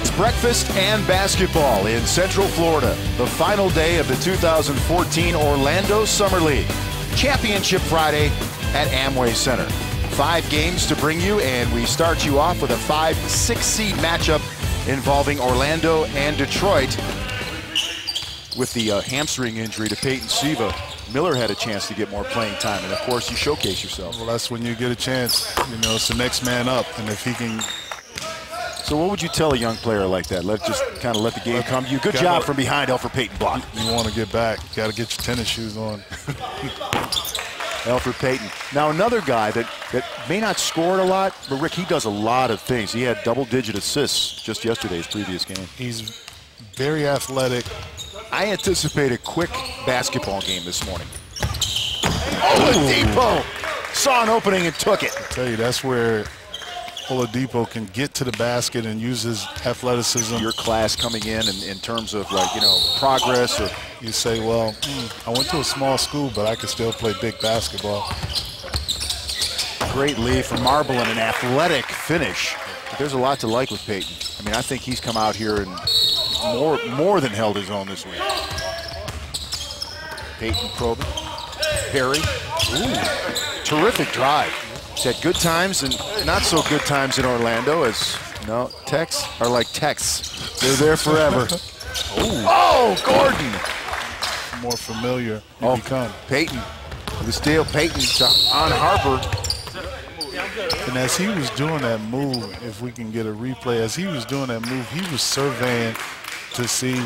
It's breakfast and basketball in Central Florida. The final day of the 2014 Orlando Summer League. Championship Friday at Amway Center. 5 games to bring you, and we start you off with a 5-6 seed matchup involving Orlando and Detroit. With the hamstring injury to Peyton Siva, Miller had a chance to get more playing time, and of course you showcase yourself. Well, that's when you get a chance. You know, it's the next man up, and if he can. So what would you tell a young player like that? Just kind of let the game come to you. Good job from behind, Elfrid Payton block. You want to get back. You got to get your tennis shoes on. Elfrid Payton. Now another guy that may not score a lot, but Rick, he does a lot of things. He had double-digit assists just yesterday's previous game. He's very athletic. I anticipate a quick basketball game this morning. Oladipo saw an opening and took it. I tell you, that's where Oladipo can get to the basket and use his athleticism. Your class coming in terms of, like, you know, progress, or you say, well, I went to a small school, but I could still play big basketball. Great lead from Marble and an athletic finish. But there's a lot to like with Payton. I mean, I think he's come out here and more than held his own this week. Payton probing. Perry. Ooh, terrific drive. He's had good times and not so good times in Orlando, as texts are like texts. They're there forever. Oh, Gordon. More familiar you become. Payton. The steal. Payton on Harper. And as he was doing that move, if we can get a replay, as he was doing that move, he was surveying to see.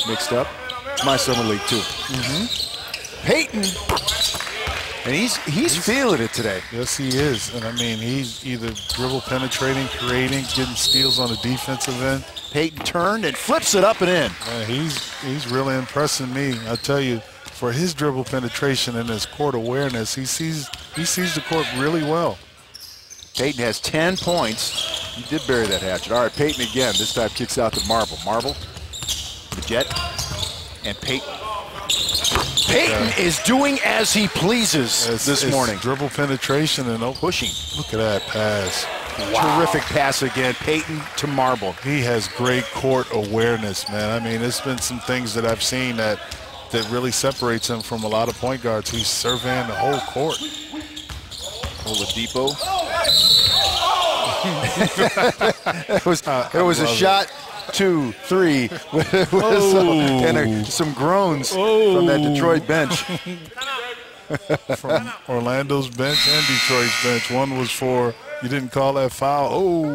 Mixed up. It's my summer league too. Payton, and he's feeling it today. Yes, he is. And I mean, he's either dribble penetrating, creating, getting steals on the defensive end. Payton turned and flips it up and in. Man, he's really impressing me. I tell you, for his dribble penetration and his court awareness, he sees the court really well. Payton has 10 points. He did bury that hatchet. All right, Payton again. This time kicks out to Marble. Marble, the Jet, and Payton. Payton is doing as he pleases this morning. Dribble penetration and pushing. Look at that pass. Wow. Terrific pass again. Payton to Marble. He has great court awareness, man. I mean, there's been some things that I've seen that really separates him from a lot of point guards. He's surveying the whole court. Oladipo. It was a shot, 2, 3, and some groans from that Detroit bench. From Orlando's bench and Detroit's bench. One was for, you didn't call that foul.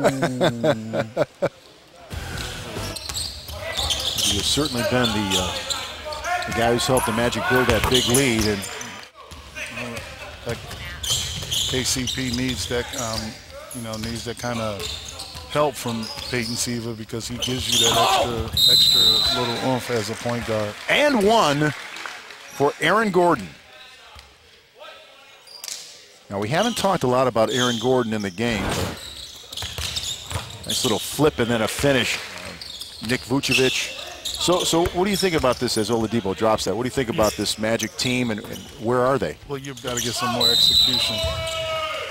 He has certainly been the guy who's helped the Magic build that big lead, and KCP needs that, needs that kind of help from Peyton Siva, because he gives you that extra little oomph as a point guard. And one for Aaron Gordon. Now, we haven't talked a lot about Aaron Gordon in the game. Nice little flip and then a finish. Nick Vucevic. So what do you think about this as Oladipo drops that? What do you think about this Magic team, and where are they? Well, you've got to get some more execution.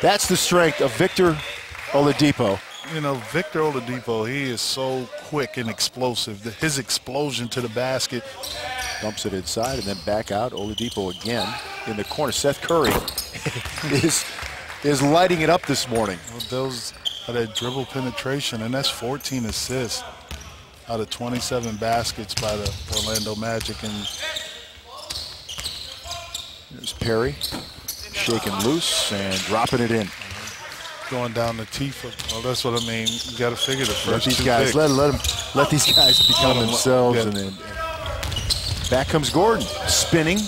That's the strength of Victor Oladipo. You know, Victor Oladipo, he is so quick and explosive. His explosion to the basket. Dumps it inside and then back out. Oladipo again in the corner. Seth Curry is lighting it up this morning. Well, those are that dribble penetration, and that's 14 assists out of 27 baskets by the Orlando Magic. And there's Perry shaking loose and dropping it in. Going down the teeth. Well, that's what I mean. You got to figure the first let these guys let these guys become themselves. Yeah. And then back comes Gordon, spinning,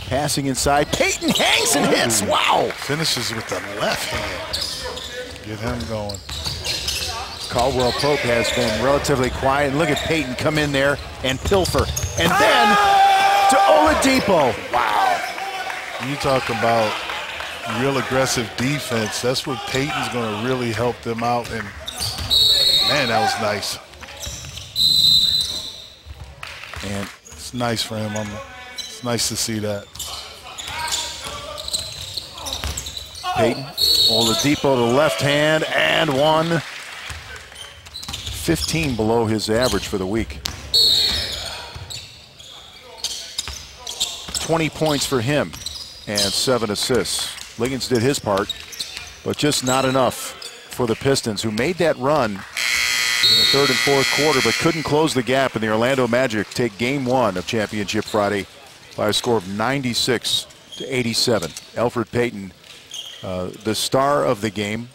passing inside. Payton hangs and hits. Wow! Finishes with the left hand. Get him going. Caldwell Pope has been relatively quiet. And look at Payton come in there and pilfer, and then to Oladipo. Wow! You talk about real aggressive defense. That's what Payton's going to really help them out. And man, that was nice. And it's nice for him. It's nice to see that. Payton, Oladipo to left hand and one. 15 below his average for the week. 20 points for him and 7 assists. Liggins did his part, but just not enough for the Pistons, who made that run in the third and fourth quarter, but couldn't close the gap, and the Orlando Magic take game 1 of Championship Friday by a score of 96-87. Elfrid Payton, the star of the game,